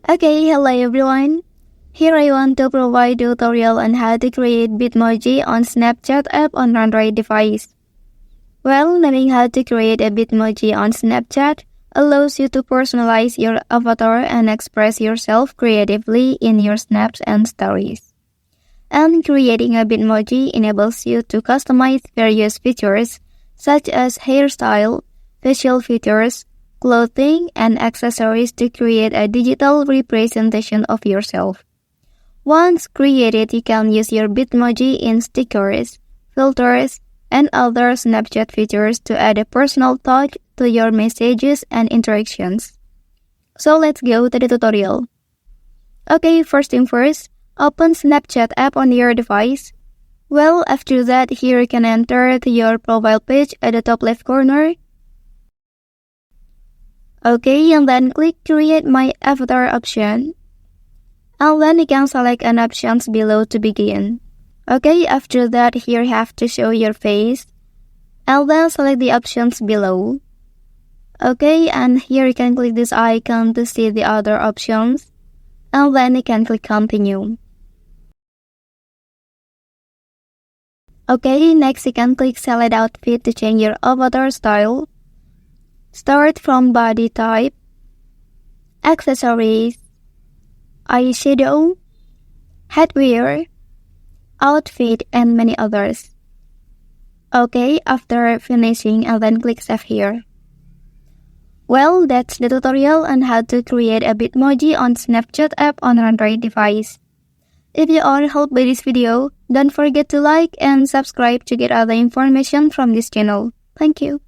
Okay, hello everyone. Here I want to provide a tutorial on how to create Bitmoji on Snapchat app on Android device. Well, knowing how to create a Bitmoji on Snapchat allows you to personalize your avatar and express yourself creatively in your snaps and stories. And creating a Bitmoji enables you to customize various features such as hairstyle, facial features, clothing, and accessories to create a digital representation of yourself. Once created, you can use your Bitmoji in stickers, filters, and other Snapchat features to add a personal touch to your messages and interactions. So let's go to the tutorial. Okay, first thing first, open Snapchat app on your device. Well, after that, here you can enter to your profile page at the top left corner. Okay, and then click Create My Avatar option. And then you can select an options below to begin. Okay, after that, here you have to show your face. And then select the options below. Okay, and here you can click this icon to see the other options. And then you can click Continue. Okay, next you can click Select Outfit to change your avatar style. Start from body type, accessories, eyeshadow, headwear, outfit, and many others. Okay, after finishing, and then click Save here. Well, that's the tutorial on how to create a Bitmoji on Snapchat app on Android device. If you are helped by this video, don't forget to like and subscribe to get other information from this channel. Thank you.